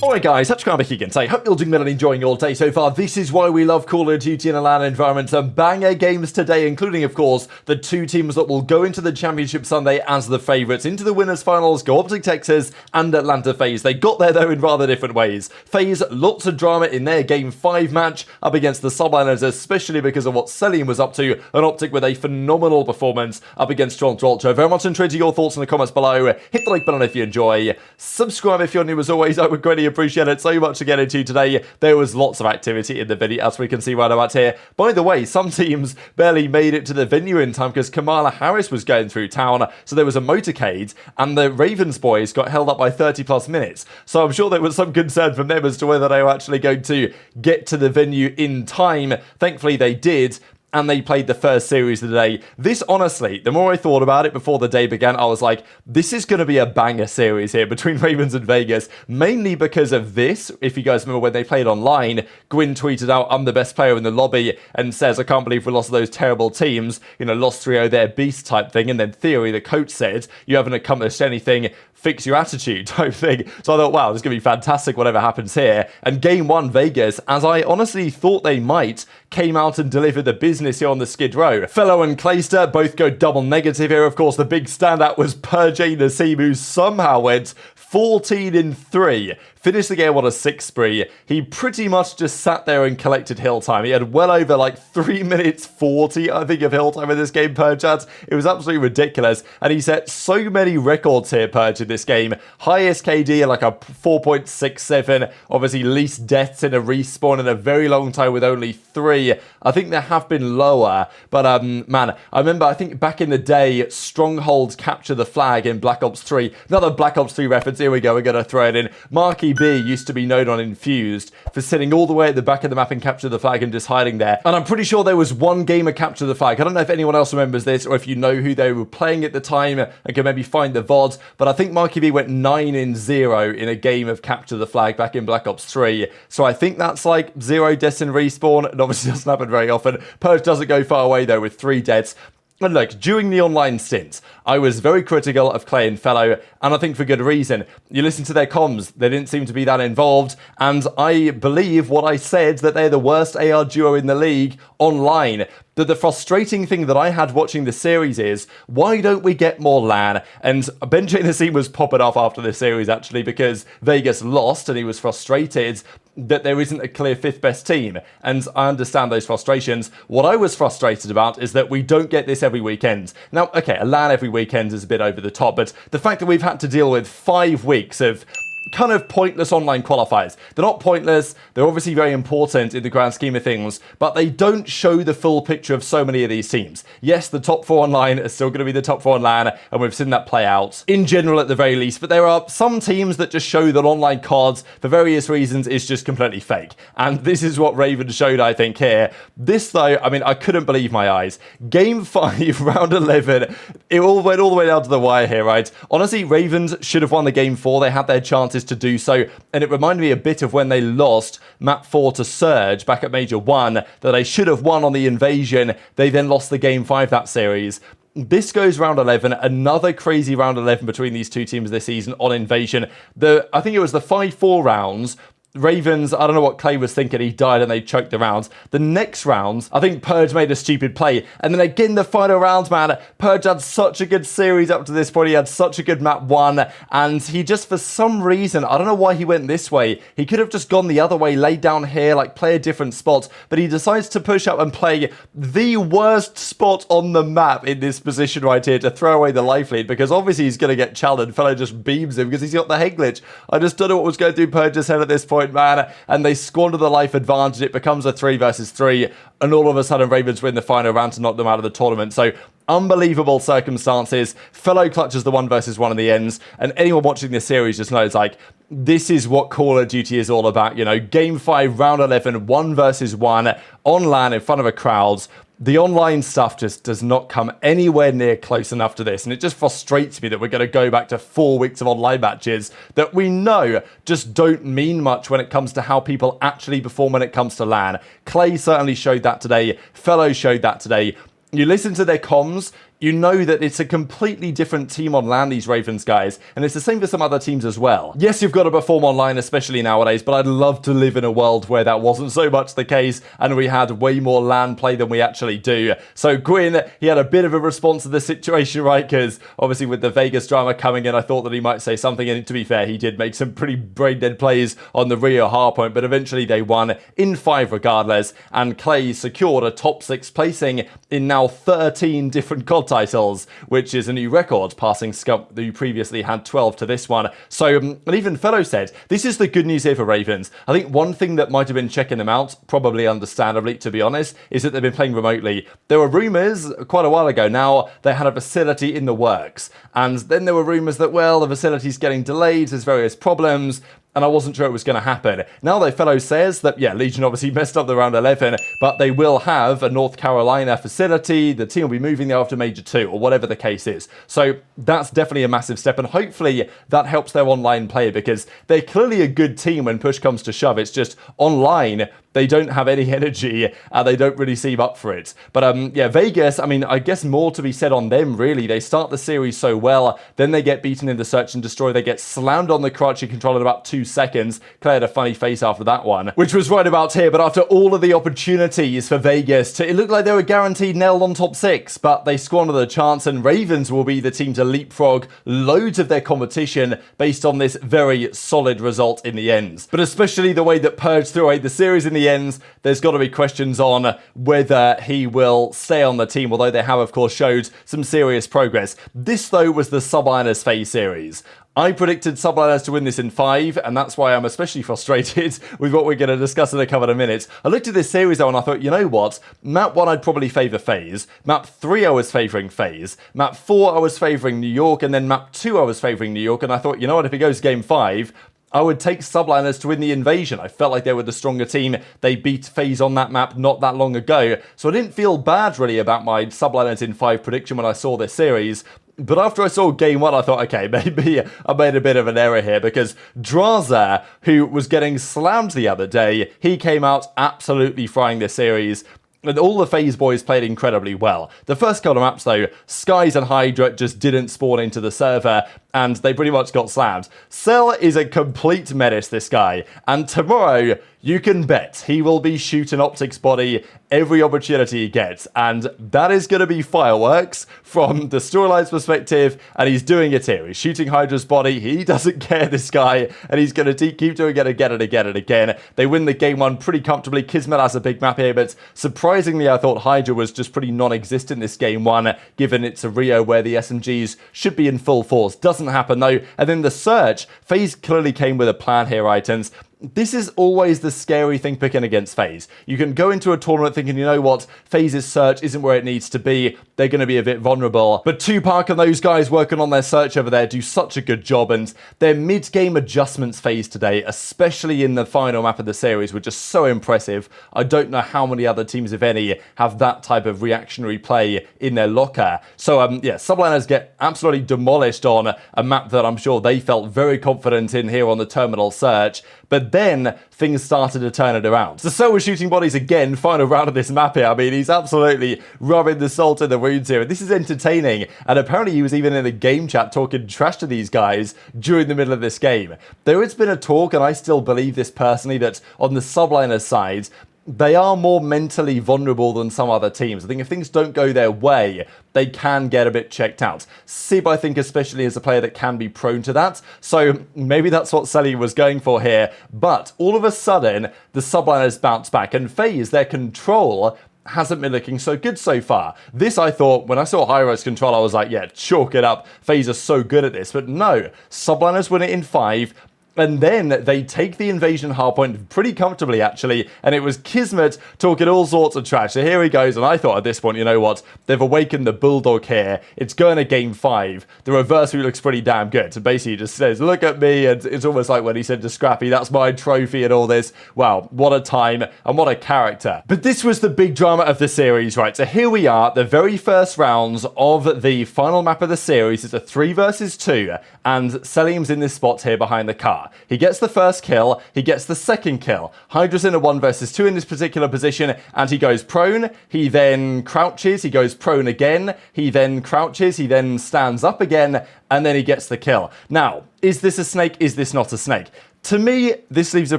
Alright guys, that's Scrappy again. So I hope you're doing well and enjoying your day so far. This is why we love Call of Duty in a LAN environment. Some banger games today, including of course the two teams that will go into the Championship Sunday as the favourites. Into the winners finals go OpTic Texas and Atlanta FaZe. They got there though in rather different ways. FaZe, lots of drama in their Game 5 match up against the Subliners, especially because of what Cellium was up to, and OpTic with a phenomenal performance up against Toronto Ultra. Very much intrigued to your thoughts in the comments below. Hit the like button if you enjoy. Subscribe if you're new as always. I would greatly appreciate it. So much to get into today. There was lots of activity in the video, as we can see right about here. By the way, some teams barely made it to the venue in time because Kamala Harris was going through town, so there was a motorcade, and the Ravens boys got held up by 30 plus minutes. So I'm sure there was some concern from them as to whether they were actually going to get to the venue in time. Thankfully they did, and they played the first series of the day. This, honestly, the more I thought about it before the day began, I was like, this is going to be a banger series here between Ravens and Vegas, mainly because of this. If you guys remember when they played online, Gwyn tweeted out, "I'm the best player in the lobby," and says, "I can't believe we lost to those terrible teams, you know, lost 3-0, they're beast type thing." And then Theory, the coach, said, "You haven't accomplished anything, fix your attitude," type thing. So I thought, wow, this is going to be fantastic whatever happens here. And game one, Vegas, as I honestly thought they might, came out and delivered the business here on the Skid Row. Fellow and Clayster both go double negative here. Of course, the big standout was JoeDeceives, who somehow went 14-3. Finished the game on a 6 spree. He pretty much just sat there and collected hill time. He had well over like 3 minutes 40, I think, of hill time in this game, Purge. It was absolutely ridiculous. And he set so many records here, Purge, in this game. Highest KD like a 4.67. Obviously, least deaths in a respawn in a very long time with only 3. I think there have been lower. But, man, I remember, I think back in the day, Strongholds capture the flag in Black Ops 3. Another Black Ops 3 reference. Here we go. We're going to throw it in. Marky B used to be known on Infused for sitting all the way at the back of the map and capture the flag and just hiding there. And I'm pretty sure there was one game of capture the flag. I don't know if anyone else remembers this or if you know who they were playing at the time and can maybe find the VOD, but I think Marky B went 9-0 in a game of capture the flag back in Black Ops 3. So I think that's like 0 deaths in respawn. It obviously doesn't happen very often. Purge doesn't go far away though with 3 deaths. And look, during the online stint, I was very critical of Clay and Fellow, and I think for good reason. You listen to their comms, they didn't seem to be that involved, and I believe what I said, that they're the worst AR duo in the league online. The frustrating thing that I had watching the series is, why don't we get more LAN? And Ben JoeDeceives was popping off after this series, actually, because Vegas lost, and he was frustrated that there isn't a clear 5th best team. And I understand those frustrations. What I was frustrated about is that we don't get this every weekend. Now, okay, a LAN every weekend is a bit over the top, but the fact that we've had to deal with 5 weeks of kind of pointless online qualifiers. They're not pointless, they're obviously very important in the grand scheme of things, but they don't show the full picture of so many of these teams. Yes, the top 4 online are still going to be the top 4 on LAN, and we've seen that play out, in general at the very least, but there are some teams that just show that online cards, for various reasons, is just completely fake. And this is what Ravens showed, I think, here. This, though, I mean, I couldn't believe my eyes. Game 5, round 11, it all went all the way down to the wire here, right? Honestly, Ravens should have won the Game 4. They had their chances to do so, and it reminded me a bit of when they lost map 4 to Surge back at Major 1, that they should have won on the Invasion. They then lost the Game 5 that series. This goes round 11, another crazy round 11 between these two teams this season on Invasion. I think it was the 5-4 rounds. Ravens, I don't know what Clay was thinking, he died and they choked the rounds. The next rounds, I think Purge made a stupid play. And then again, the final rounds, man, Purge had such a good series up to this point. He had such a good map 1. And he just, for some reason, I don't know why he went this way. He could have just gone the other way, laid down here, like play a different spot. But he decides to push up and play the worst spot on the map in this position right here to throw away the life lead. Because obviously he's going to get challenged. Fellow just beams him because he's got the head glitch. I just don't know what was going through Purge's head at this point, man, and they squander the life advantage. It becomes a 3 versus 3, and all of a sudden Ravens win the final round to knock them out of the tournament. So unbelievable circumstances. Fellow clutches the 1 versus 1 in the ends, and anyone watching this series just knows, like, this is what Call of Duty is all about. You know, Game 5, round 11, 1 versus 1 on LAN in front of a crowd. The online stuff just does not come anywhere near close enough to this, and it just frustrates me that we're going to go back to 4 weeks of online matches that we know just don't mean much when it comes to how people actually perform when it comes to LAN. Clay certainly showed that today. Fellow showed that today. You listen to their comms, you know that it's a completely different team on LAN, these Ravens guys, and it's the same for some other teams as well. Yes, you've got to perform online, especially nowadays, but I'd love to live in a world where that wasn't so much the case, and we had way more LAN play than we actually do. So Gwyn, he had a bit of a response to the situation, right, because obviously with the Vegas drama coming in, I thought that he might say something, and to be fair, he did make some pretty brain-dead plays on the Rio hardpoint, but eventually they won in 5 regardless, and Clay secured a top 6 placing in now 13 different COD titles, which is a new record, passing Scump, who previously had 12 to this one. So, and even Fellow said, this is the good news here for Ravens. I think one thing that might have been checking them out, probably understandably, to be honest, is that they've been playing remotely. There were rumours quite a while ago now they had a facility in the works, and then there were rumours that, well, the facility's getting delayed, there's various problems, and I wasn't sure it was going to happen. Now their fellow says that, yeah, Legion obviously messed up the round 11, but they will have a North Carolina facility. The team will be moving there after Major 2, or whatever the case is. So that's definitely a massive step, and hopefully that helps their online play, because they're clearly a good team when push comes to shove. It's just online, they don't have any energy, and they don't really seem up for it. But yeah, Vegas, I mean, I guess more to be said on them, really. They start the series so well, then they get beaten in the Search and Destroy. They get slammed on the crouching control in about 2 seconds. Clay had a funny face after that one, which was right about here. But after all of the opportunities for Vegas, it looked like they were guaranteed nailed on top 6, but they squandered the chance, and Ravens will be the team to leapfrog loads of their competition based on this very solid result in the end. But especially the way that Purge threw away the series in the end, there's got to be questions on whether he will stay on the team, although they have, of course, showed some serious progress. This, though, was the Subliners FaZe series. I predicted Subliners to win this in 5, and that's why I'm especially frustrated with what we're going to discuss in a couple of minutes. I looked at this series, though, and I thought, you know what? Map 1, I'd probably favour FaZe. Map 3, I was favouring FaZe. Map 4, I was favouring New York. And then Map 2, I was favouring New York. And I thought, you know what? If it goes Game 5, I would take Subliners to win the invasion. I felt like they were the stronger team. They beat FaZe on that map not that long ago. So I didn't feel bad, really, about my Subliners in 5 prediction when I saw this series. But after I saw Game 1, I thought, okay, maybe I made a bit of an error here, because Drazah, who was getting slammed the other day, he came out absolutely frying this series. And all the FaZe boys played incredibly well. The first couple of maps, though, Skyz and HyDra just didn't spawn into the server, and they pretty much got slammed. Cell is a complete menace, this guy, and tomorrow, you can bet he will be shooting OpTic's body every opportunity he gets, and that is going to be fireworks from the storyline's perspective, and he's doing it here. He's shooting HyDra's body. He doesn't care, this guy, and he's going to keep doing it again and again and again. They win the Game 1 pretty comfortably. Kismet has a big map here, but surprisingly, I thought HyDra was just pretty non-existent this Game 1, given it's a Rio where the SMGs should be in full force. Doesn't happen, though. And then the Search, FaZe clearly came with a plan here, items. This is always the scary thing picking against FaZe. You can go into a tournament thinking, you know what, FaZe's Search isn't where it needs to be. They're going to be a bit vulnerable. But Tupac and those guys working on their Search over there do such a good job, and their mid-game adjustments phase today, especially in the final map of the series, were just so impressive. I don't know how many other teams, if any, have that type of reactionary play in their locker. So, yeah, Subliners get absolutely demolished on a map that I'm sure they felt very confident in here on the Terminal Search. But then things started to turn it around. So Cell was shooting bodies again, final round of this map here. I mean, he's absolutely rubbing the salt in the wounds here. This is entertaining. And apparently he was even in a game chat talking trash to these guys during the middle of this game. There has been a talk, and I still believe this personally, that on the Subliners side, they are more mentally vulnerable than some other teams. I think if things don't go their way, they can get a bit checked out. Sib, I think, especially as a player that can be prone to that. So maybe that's what Cellium was going for here. But all of a sudden, the Subliners bounce back. And FaZe, their control hasn't been looking so good so far. This, I thought, when I saw HyDra's control, I was like, yeah, chalk it up. FaZe are so good at this. But no, Subliners win it in 5. And then they take the invasion hardpoint pretty comfortably, actually. And it was Kismet talking all sorts of trash. So here he goes. And I thought at this point, you know what? They've awakened the Bulldog here. It's going to Game 5. The reverse view looks pretty damn good. So basically he just says, look at me. And it's almost like when he said to Scrappy, that's my trophy and all this. Wow, what a time and what a character. But this was the big drama of the series, right? So here we are, the very first rounds of the final map of the series. It's a 3 versus 2. And Cellium's in this spot here behind the car. HyDra. He gets the first kill, he gets the second kill. HyDra's in a 1 versus 2 in this particular position, and he goes prone, he then crouches, he goes prone again, he then crouches, he then stands up again, and then he gets the kill. Now, is this a snake? Is this not a snake? To me, this leaves a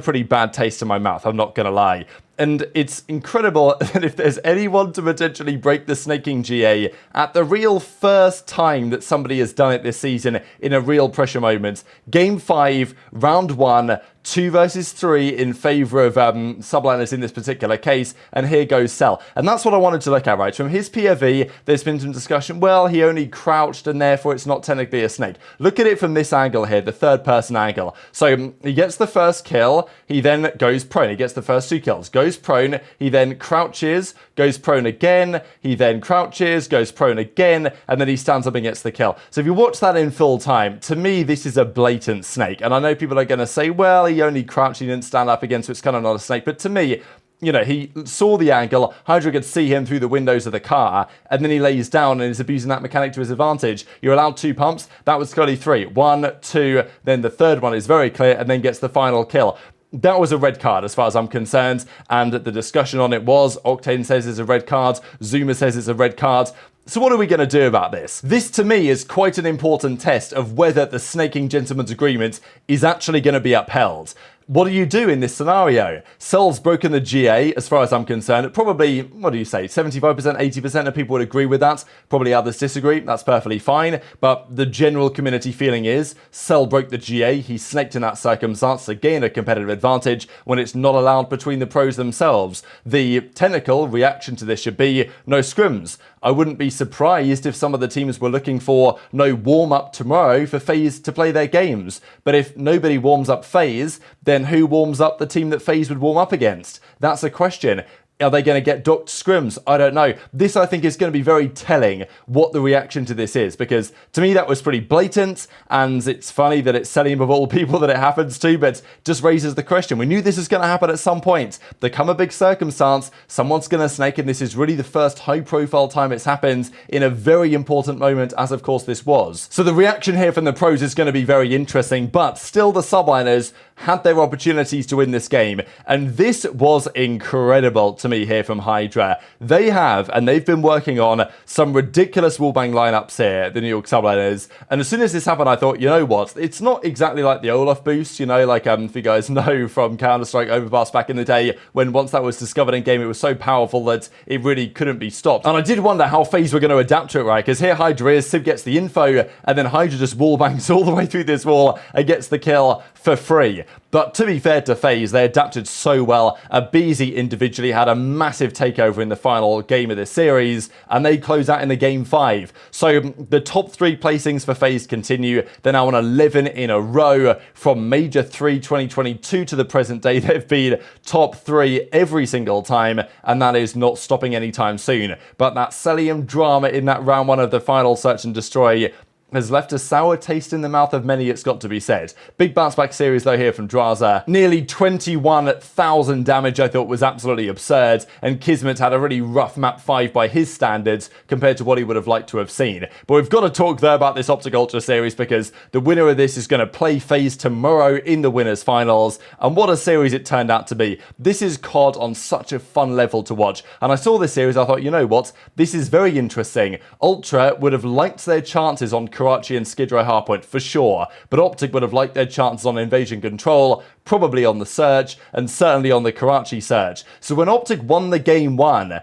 pretty bad taste in my mouth, I'm not gonna lie. And it's incredible that if there's anyone to potentially break the snaking GA at the real first time that somebody has done it this season in a real pressure moment, Game 5, Round 1, 2 versus 3 in favour of Subliners in this particular case, and here goes Cell. And that's what I wanted to look at, right? From his POV, there's been some discussion, well, he only crouched and therefore it's not technically a snake. Look at it from this angle here, the third person angle. So he gets the first kill, he then goes prone, he gets the first 2 kills, goes prone, he then crouches, goes prone again, he then crouches, goes prone again, and then he stands up and gets the kill. So if you watch that in full time, to me, this is a blatant snake. And I know people are going to say, well, he only crouched, he didn't stand up again, so it's kind of not a snake. But to me, you know, he saw the angle, HyDra could see him through the windows of the car, and then he lays down and is abusing that mechanic to his advantage. You're allowed 2 pumps, that was clearly 3. 1, 2, then the third one is very clear, and then gets the final kill. That was a red card as far as I'm concerned, and the discussion on it was, Octane says it's a red card, Zuma says it's a red card. So what are we going to do about this? This to me is quite an important test of whether the snaking gentleman's agreement is actually going to be upheld. What do you do in this scenario? Cell's broken the GA, as far as I'm concerned. Probably, what do you say, 75%, 80% of people would agree with that. Probably others disagree. That's perfectly fine. But the general community feeling is Cell broke the GA. He snaked in that circumstance to gain a competitive advantage when it's not allowed between the pros themselves. The technical reaction to this should be no scrims. I wouldn't be surprised if some of the teams were looking for no warm-up tomorrow for FaZe to play their games. But if nobody warms up FaZe, then who warms up the team that FaZe would warm up against? That's a question. Are they going to get docked scrims? I don't know. This, I think, is going to be very telling what the reaction to this is, because to me that was pretty blatant, and it's funny that it's Cellium of all people that it happens to, but just raises the question. We knew this was going to happen at some point. There come a big circumstance, someone's going to snake, and this is really the first high-profile time it's happened in a very important moment, as of course this was. So the reaction here from the pros is going to be very interesting, but still the Subliners had their opportunities to win this game, and this was incredible to me here from HyDra. They have, and they've been working on some ridiculous wallbang lineups here, the New York Subliners, and as soon as this happened, I thought, you know what, it's not exactly like the Olaf boost, you know, like if you guys know from Counter-Strike Overpass back in the day, when once that was discovered in game, it was so powerful that it really couldn't be stopped. And I did wonder how FaZe were going to adapt to it, right, because here HyDra is, Simp gets the info, and then HyDra just wallbangs all the way through this wall and gets the kill for free. But to be fair to FaZe, they adapted so well. aBeZy individually had a massive takeover in the final game of this series, and they close out in the game 5. So the top 3 placings for FaZe continue. They're now on 11 in a row. From Major 3 2022 to the present day, they've been top 3 every single time, and that is not stopping anytime soon. But that Cellium drama in that round 1 of the final Search and Destroy has left a sour taste in the mouth of many, it's got to be said. Big bounce back series though here from Drazah. Nearly 21,000 damage I thought was absolutely absurd, and Kismet had a really rough map 5 by his standards compared to what he would have liked to have seen. But we've got to talk though about this OpTic Ultra series, because the winner of this is going to play FaZe tomorrow in the winners finals, and what a series it turned out to be. This is COD on such a fun level to watch, and I saw this series, I thought, you know what, this is very interesting. Ultra would have liked their chances on Karachi and Skid Row Hardpoint for sure, but OpTic would have liked their chances on Invasion Control, probably on the Search, and certainly on the Karachi Search. So when OpTic won the game 1,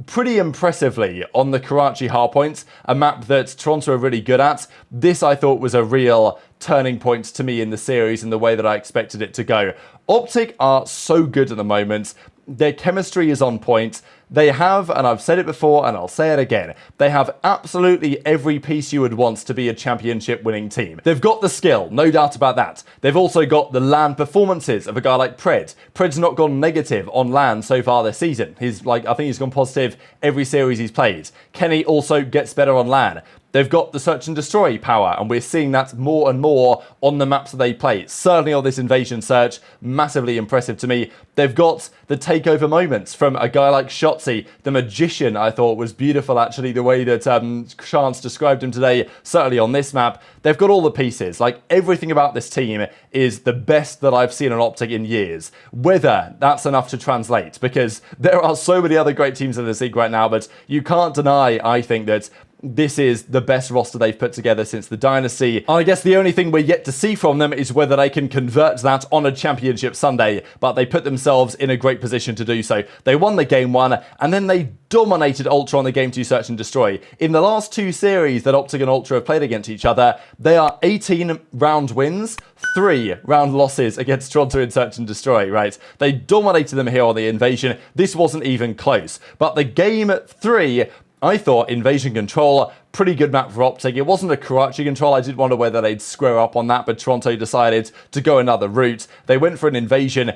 pretty impressively on the Karachi Hardpoint, a map that Toronto are really good at, this I thought was a real turning point to me in the series in the way that I expected it to go. OpTic are so good at the moment. Their chemistry is on point. They have, and I've said it before and I'll say it again, they have absolutely every piece you would want to be a championship winning team. They've got the skill, no doubt about that. They've also got the LAN performances of a guy like Pred. Pred's not gone negative on LAN so far this season. I think he's gone positive every series he's played. Kenny also gets better on LAN. They've got the search and destroy power, and we're seeing that more and more on the maps that they play. Certainly on this invasion search, massively impressive to me. They've got the takeover moments from a guy like Shotzzy. The magician, I thought, was beautiful, actually, the way that Chance described him today, certainly on this map. They've got all the pieces. Like, everything about this team is the best that I've seen on OpTic in years. Whether that's enough to translate, because there are so many other great teams in this league right now, but you can't deny, I think, that this is the best roster they've put together since the Dynasty. I guess the only thing we're yet to see from them is whether they can convert that on a Championship Sunday, but they put themselves in a great position to do so. They won the Game 1, and then they dominated Ultra on the Game 2 Search and Destroy. In the last 2 series that OpTic and Ultra have played against each other, they are 18 round wins, 3 round losses against Toronto in Search and Destroy, right? They dominated them here on the Invasion. This wasn't even close. But the Game 3, I thought Invasion Control, pretty good map for OpTic. It wasn't a Karachi Control. I did wonder whether they'd square up on that, but Toronto decided to go another route. They went for an Invasion,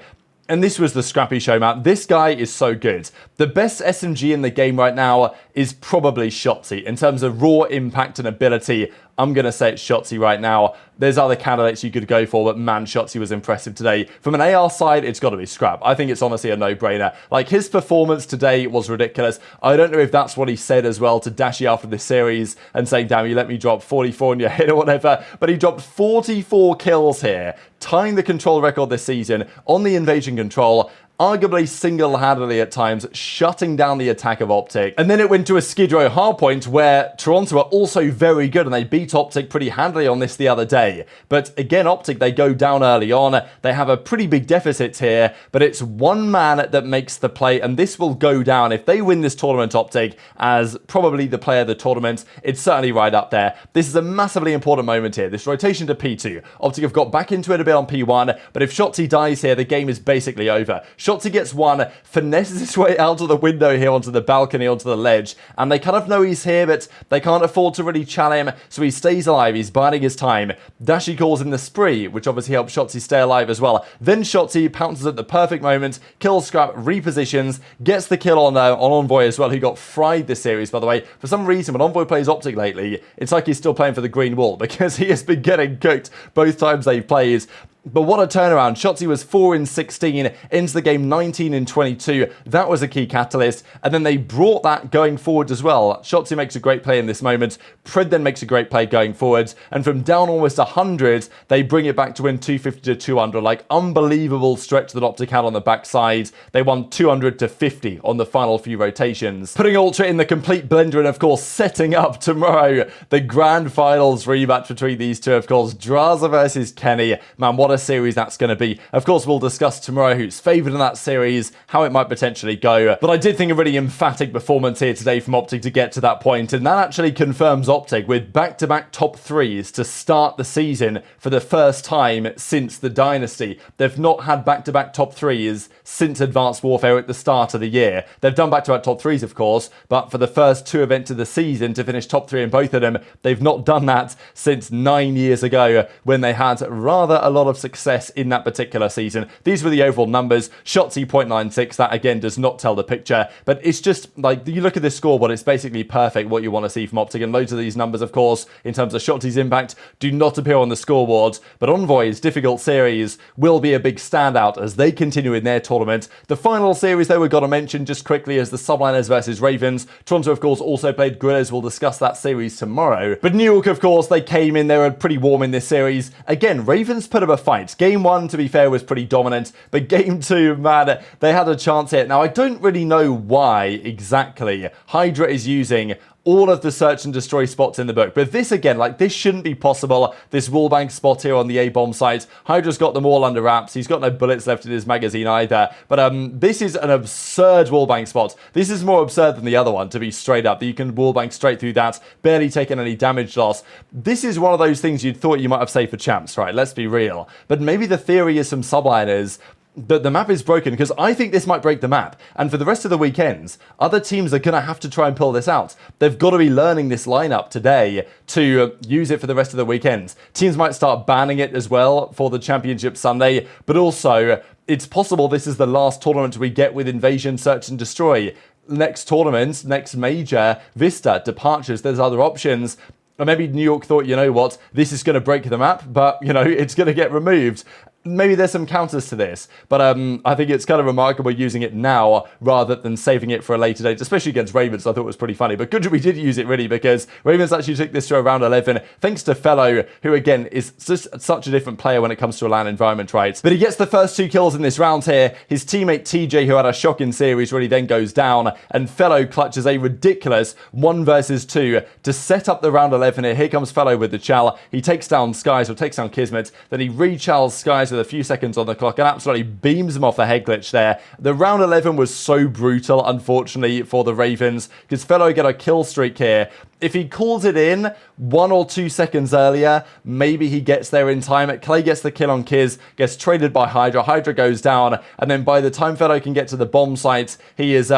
and this was the Scrappy show map. This guy is so good. The best SMG in the game right now is probably Shotzzy. In terms of raw impact and ability, I'm going to say it's Shotzzy right now. There's other candidates you could go for, but man, Shotzzy was impressive today. From an AR side, it's got to be Scrap. I think it's honestly a no-brainer. Like, his performance today was ridiculous. I don't know if that's what he said as well to Dashy after this series and saying, damn, you let me drop 44 in your head or whatever, but he dropped 44 kills here, tying the control record this season on the Invasion Control, arguably single-handedly at times, shutting down the attack of OpTic. And then it went to a Skid Row hardpoint where Toronto are also very good, and they beat OpTic pretty handily on this the other day. But again, OpTic, they go down early on. They have a pretty big deficit here, but it's one man that makes the play, and this will go down. If they win this tournament, OpTic, as probably the player of the tournament, it's certainly right up there. This is a massively important moment here. This rotation to P2. OpTic have got back into it a bit on P1, but if Shotzzy dies here, the game is basically over. Shotzzy gets one, finesses his way out of the window here onto the balcony, onto the ledge, and they kind of know he's here, but they can't afford to really challenge him, so he stays alive. He's biding his time. Dashy calls in the spree, which obviously helps Shotzzy stay alive as well. Then Shotzzy pounces at the perfect moment, kills Scrap, repositions, gets the kill on Envoy as well, who got fried this series, by the way. For some reason, when Envoy plays OpTic lately, it's like he's still playing for the green wall, because he has been getting cooked both times they've played. But what a turnaround. Shotzzy was 4 in 16, into the game 19 in 22. That was a key catalyst. And then they brought that going forward as well. Shotzzy makes a great play in this moment. Pred then makes a great play going forward. And from down almost 100, they bring it back to win 250 to 200. Like, unbelievable stretch that OpTic had on the backside. They won 200 to 50 on the final few rotations. Putting Ultra in the complete blender, and of course, setting up tomorrow the grand finals rematch between these two. Of course, Drazah versus Kenny. Man, what a series that's going to be. Of course, we'll discuss tomorrow who's favoured in that series, how it might potentially go. But I did think a really emphatic performance here today from OpTic to get to that point, and that actually confirms OpTic with back-to-back top 3s to start the season for the first time since the Dynasty. They've not had back-to-back top 3s since Advanced Warfare at the start of the year. They've done back-to-back top 3s, of course, but for the first 2 events of the season to finish top 3 in both of them, they've not done that since 9 years ago when they had rather a lot of success in that particular season. These were the overall numbers. Shotzzy 0.96, that again does not tell the picture, but it's just like, you look at this scoreboard, it's basically perfect what you want to see from OpTic, and loads of these numbers, of course, in terms of Shotzzy's impact, do not appear on the scoreboard, but Envoy's difficult series will be a big standout as they continue in their tournament. The final series, though, we've got to mention just quickly is the Subliners versus Ravens. Toronto, of course, also played Gorillas. We'll discuss that series tomorrow. But New York, of course, they came in, they were pretty warm in this series. Again, Ravens put up a fight. Game 1, to be fair, was pretty dominant, but Game 2, man, they had a chance here. Now, I don't really know why exactly HyDra is using all of the search and destroy spots in the book. But this, again, like, this shouldn't be possible. This wallbang spot here on the aBeZy site, HyDra's got them all under wraps. He's got no bullets left in his magazine either. But this is an absurd wallbang spot. This is more absurd than the other one, to be straight up, that you can wallbang straight through that, barely taking any damage loss. This is one of those things you'd thought you might have saved for champs, right? Let's be real. But maybe the theory is some subliners that the map is broken, because I think this might break the map. And for the rest of the weekends, other teams are going to have to try and pull this out. They've got to be learning this lineup today to use it for the rest of the weekends. Teams might start banning it as well for the Championship Sunday, but also it's possible this is the last tournament we get with Invasion, Search and Destroy. Next tournament, next major, Vista, Departures, there's other options. Or maybe New York thought, you know what, this is going to break the map, but, you know, it's going to get removed. Maybe there's some counters to this, but I think it's kind of remarkable using it now rather than saving it for a later date, especially against Ravens. I thought it was pretty funny, but good that we did use it really, because Ravens actually took this to around 11 thanks to Fellow, who again is just such a different player when it comes to a LAN environment, right? But he gets the first 2 kills in this round here. His teammate TJ, who had a shocking series, really then goes down, and Fellow clutches a ridiculous 1 versus 2 to set up the round 11 here. Here comes Fellow with the Chal. He takes down Skyz, or takes down Kismet, then he re-chals Skyz with a few seconds on the clock and absolutely beams him off the head glitch there. The round 11 was so brutal, unfortunately, for the Ravens, because Fellow get a kill streak here. If he calls it in 1 or 2 seconds earlier, maybe he gets there in time. Clay gets the kill on Kiz, gets traded by HyDra. HyDra goes down, and then by the time Fellow can get to the bomb site, he is, you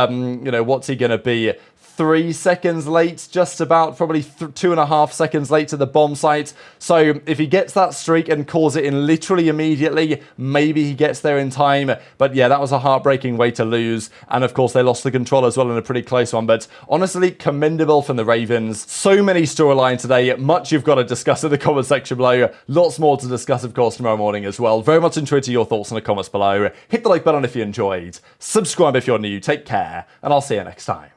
know, what's he going to be? 3 seconds late, just about, probably 2.5 seconds late to the bomb site. So if he gets that streak and calls it in literally immediately, maybe he gets there in time. But yeah, that was a heartbreaking way to lose. And of course, they lost the control as well in a pretty close one. But honestly, commendable from the Ravens. So many storylines today. Much you've got to discuss in the comment section below. Lots more to discuss, of course, tomorrow morning as well. Very much interested in your thoughts in the comments below. Hit the like button if you enjoyed. Subscribe if you're new. Take care. And I'll see you next time.